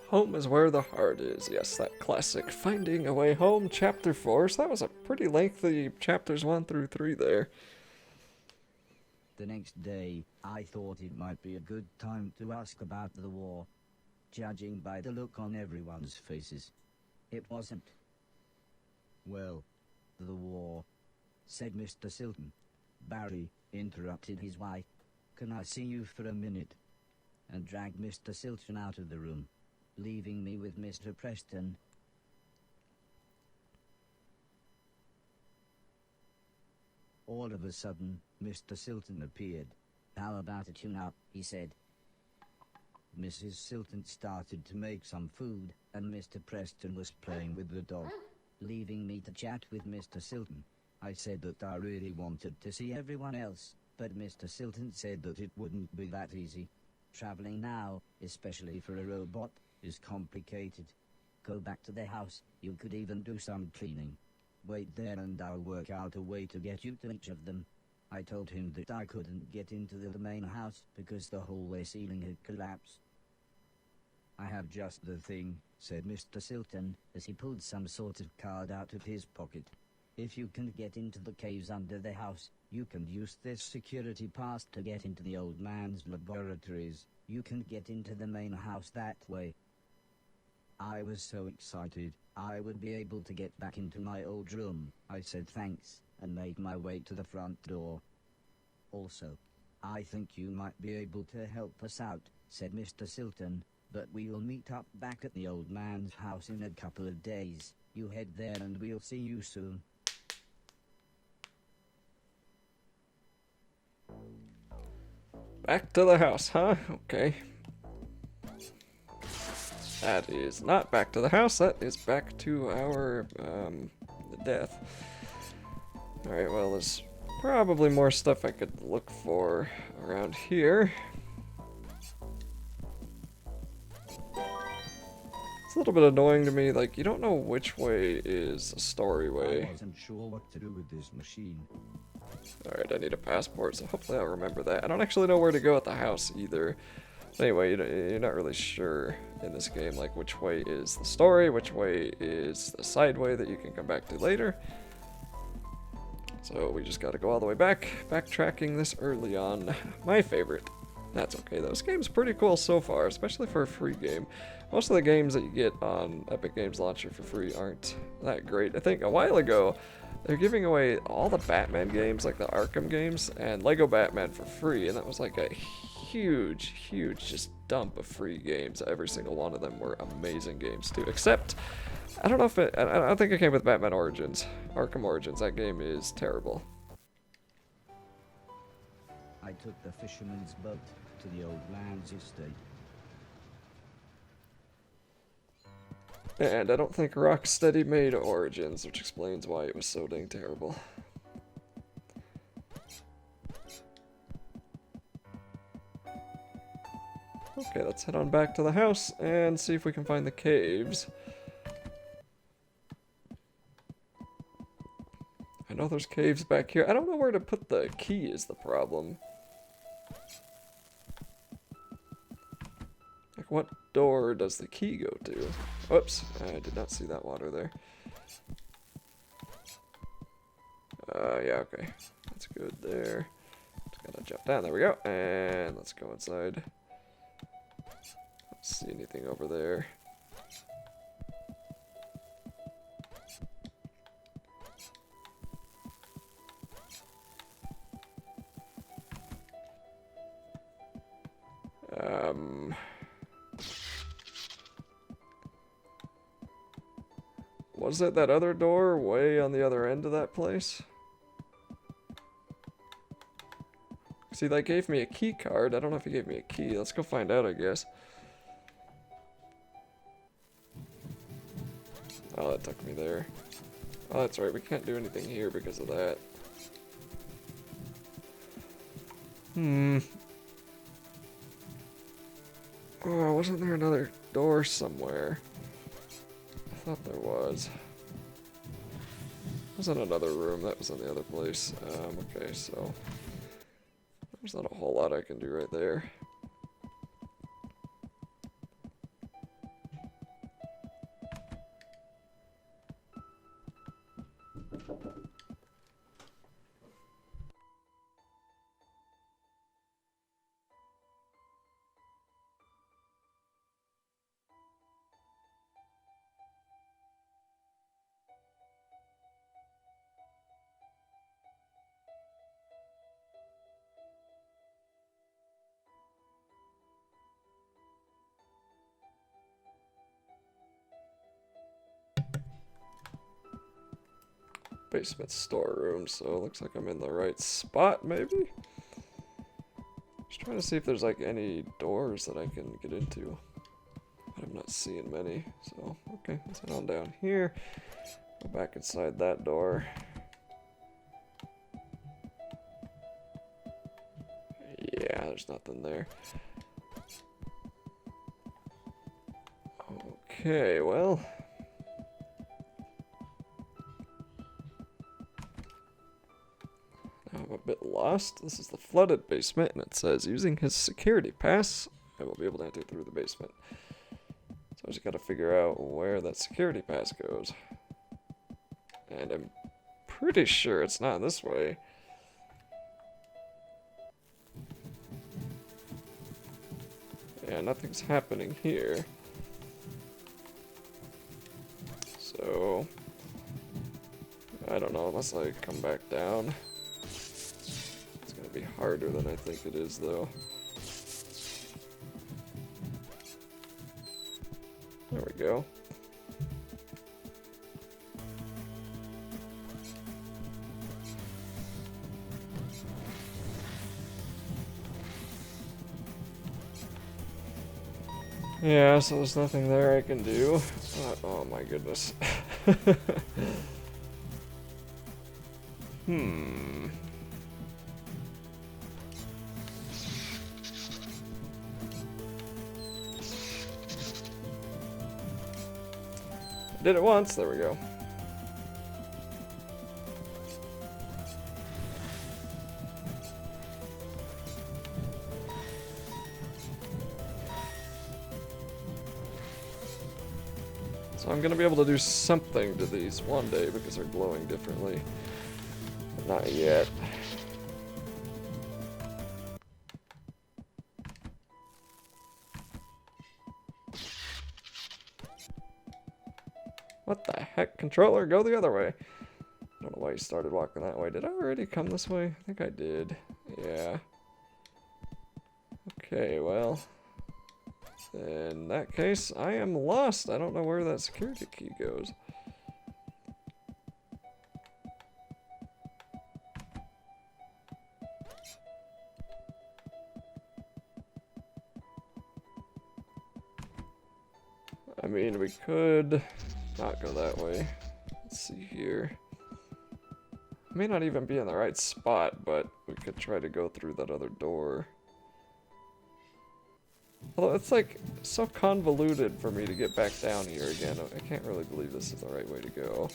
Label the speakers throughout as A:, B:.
A: Home is where the heart is. Yes, that classic Finding a Way Home, Chapter 4. So that was a pretty lengthy chapters 1 through 3 there.
B: The next day, I thought it might be a good time to ask about the war. Judging by the look on everyone's faces, it wasn't. Well, the war, said Mr. Silton. Barry interrupted his wife. Can I see you for a minute? And dragged Mr. Silton out of the room, leaving me with Mr. Preston. All of a sudden, Mr. Silton appeared. How about a tune-up, he said. Mrs. Silton started to make some food, and Mr. Preston was playing with the dog, leaving me to chat with Mr. Silton. I said that I really wanted to see everyone else, but Mr. Silton said that it wouldn't be that easy. Traveling now, especially for a robot, is complicated. Go back to the house, you could even do some cleaning. Wait there and I'll work out a way to get you to each of them. I told him that I couldn't get into the main house because the hallway ceiling had collapsed. I have just the thing, said Mr. Silton, as he pulled some sort of card out of his pocket. If you can get into the caves under the house, you can use this security pass to get into the old man's laboratories. You can get into the main house that way. I was so excited, I would be able to get back into my old room. I said thanks, and made my way to the front door. Also, I think you might be able to help us out, said Mr. Silton, but we'll meet up back at the old man's house in a couple of days. You head there and we'll see you soon.
A: Back to the house, huh? Okay. That is not back to the house, that is back to our, death. Alright, well, there's probably more stuff I could look for around here. It's a little bit annoying to me, like, you don't know which way is a story way.
B: I wasn't sure what to do with this machine.
A: Alright, I need a passport, so hopefully I'll remember that. I don't actually know where to go at the house either. Anyway, you're not really sure in this game, like, which way is the story, which way is the side way that you can come back to later. So we just gotta go all the way back, backtracking this early on. My favorite. That's okay though. This game's pretty cool so far, especially for a free game. Most of the games that you get on Epic Games Launcher for free aren't that great. I think a while ago, they're giving away all the Batman games, like the Arkham games, and Lego Batman for free, and that was like a huge just dump of free games. Every single one of them were amazing games too, except I don't know if I don't think it came with Batman Origins. Arkham Origins, that game is terrible.
B: I took the fisherman's boat to the old man's estate.
A: And I don't think Rocksteady made Origins, which explains why it was so dang terrible. Okay, let's head on back to the house and see if we can find the caves. I know there's caves back here. I don't know where to put the key is the problem. Like, what door does the key go to? Whoops, I did not see that water there. Yeah, okay. That's good there. Just gotta jump down. There we go. And let's go inside. Don't see anything over there. Was it that other door way on the other end of that place? See, that gave me a key card. I don't know if he gave me a key. Let's go find out, I guess. Oh, that took me there. Oh, that's right. We can't do anything here because of that. Oh, wasn't there another door somewhere? I thought there was. Wasn't another room, that was in the other place. Okay, so there's not a whole lot I can do right there. basement storeroom, so it looks like I'm in the right spot, maybe? Just trying to see if there's like any doors that I can get into. But I'm not seeing many, so okay, let's head on down here. Go back inside that door. Yeah, there's nothing there. Okay, well. Now I'm a bit lost. This is the flooded basement, and it says, using his security pass, I will be able to enter through the basement. So I just gotta figure out where that security pass goes. And I'm pretty sure it's not this way. Yeah, nothing's happening here. So, I don't know, unless I come back down. It's gonna be harder than I think it is, though. There we go. Yeah, so there's nothing there I can do. Oh my goodness. Did it once, there we go. So I'm gonna be able to do something to these one day because they're glowing differently. But not yet. What the heck? Controller, go the other way. I don't know why you started walking that way. Did I already come this way? I think I did. Yeah. Okay, well. In that case, I am lost. I don't know where that security key goes. I mean, we could not go that way. Let's see here. May not even be in the right spot, but we could try to go through that other door. Although it's like so convoluted for me to get back down here again. I can't really believe this is the right way to go.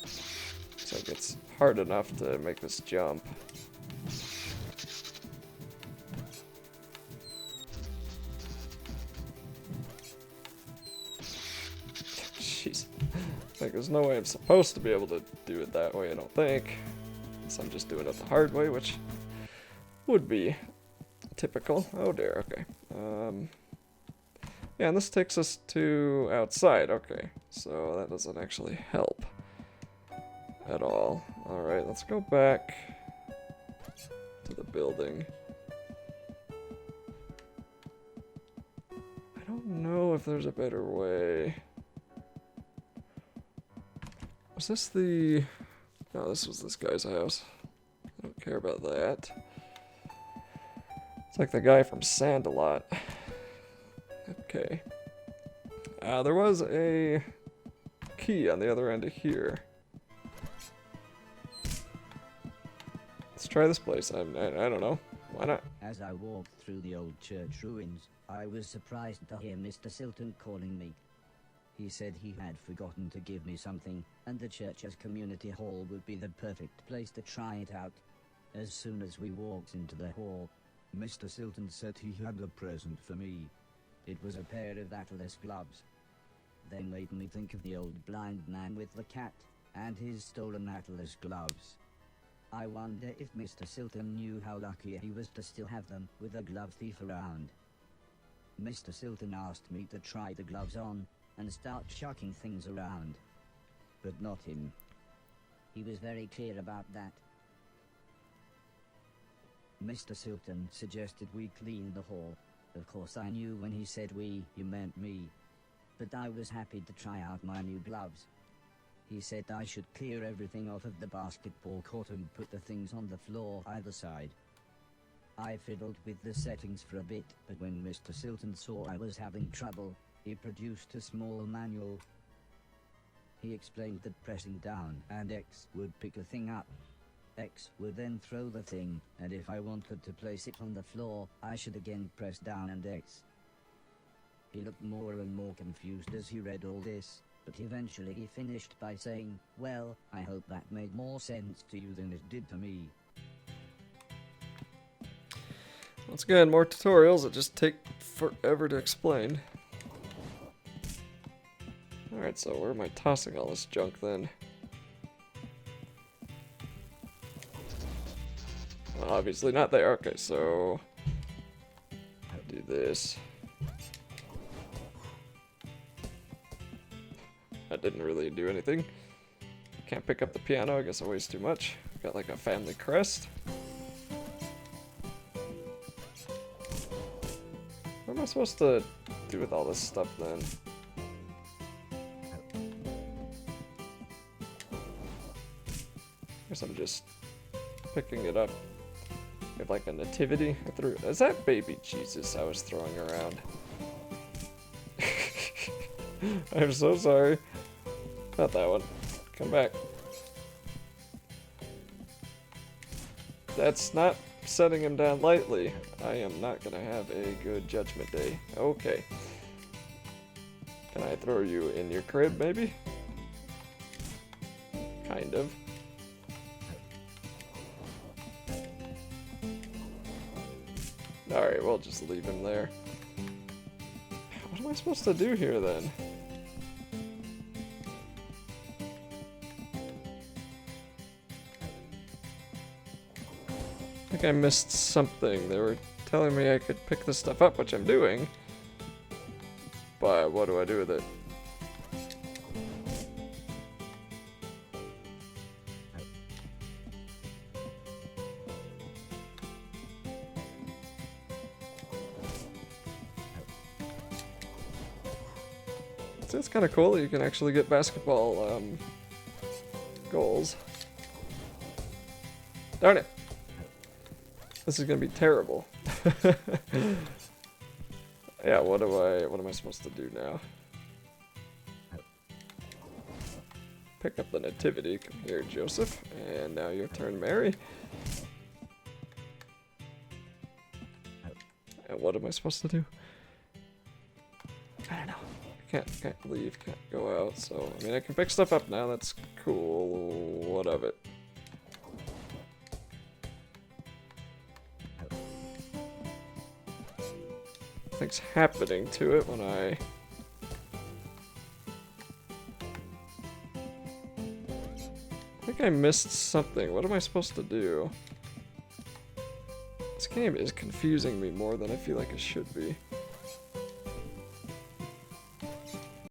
A: It's like it's hard enough to make this jump. Jeez. Like there's no way I'm supposed to be able to do it that way, I don't think. Unless I'm just doing it the hard way, which would be typical. Oh dear, okay. Yeah, and this takes us to outside. Okay, so that doesn't actually help at all. Alright, let's go back to the building. I don't know if there's a better way. Was this the... No, this was this guy's house. I don't care about that. It's like the guy from Sand-A-Lot. Okay. There was a key on the other end of here. Let's try this place. I don't know. Why not?
B: As I walked through the old church ruins, I was surprised to hear Mr. Silton calling me. He said he had forgotten to give me something, and the church's community hall would be the perfect place to try it out. As soon as we walked into the hall, Mr. Silton said he had a present for me. It was a pair of Atlas gloves. They made me think of the old blind man with the cat, and his stolen Atlas gloves. I wonder if Mr. Silton knew how lucky he was to still have them with a glove thief around. Mr. Silton asked me to try the gloves on, and start chucking things around. But not him. He was very clear about that. Mr. Silton suggested we clean the hall. Of course I knew when he said we, he meant me. But I was happy to try out my new gloves. He said I should clear everything out of the basketball court and put the things on the floor either side. I fiddled with the settings for a bit, but when Mr. Silton saw I was having trouble, he produced a small manual. He explained that pressing down and X would pick a thing up. X would then throw the thing, and if I wanted to place it on the floor, I should again press down and X. He looked more and more confused as he read all this, but eventually he finished by saying, "Well, I hope that made more sense to you than it did to me."
A: Once again, more tutorials that just take forever to explain. Alright, so where am I tossing all this junk then? Well, obviously not there. Okay, so I'll do this. That didn't really do anything. Can't pick up the piano, I guess I waste too much. Got like a family crest. What am I supposed to do with all this stuff then? I guess I'm just picking it up. We have like a nativity. Is that baby Jesus I was throwing around? I'm so sorry. Not that one. Come back. That's not setting him down lightly. I am not gonna have a good judgment day. Okay. Can I throw you in your crib, maybe? Kind of. Alright, we'll just leave him there. What am I supposed to do here, then? I think I missed something. They were telling me I could pick this stuff up, which I'm doing. But what do I do with it? So it's kind of cool that you can actually get basketball goals. Darn it. This is gonna be terrible. Yeah, what am I supposed to do now? Pick up the nativity. Come here, Joseph. And now your turn, Mary. And what am I supposed to do? I don't know. Can't leave, can't go out, so I mean I can pick stuff up now, that's cool. What of it? Nothing's happening to it when I think I missed something. What am I supposed to do? This game is confusing me more than I feel like it should be.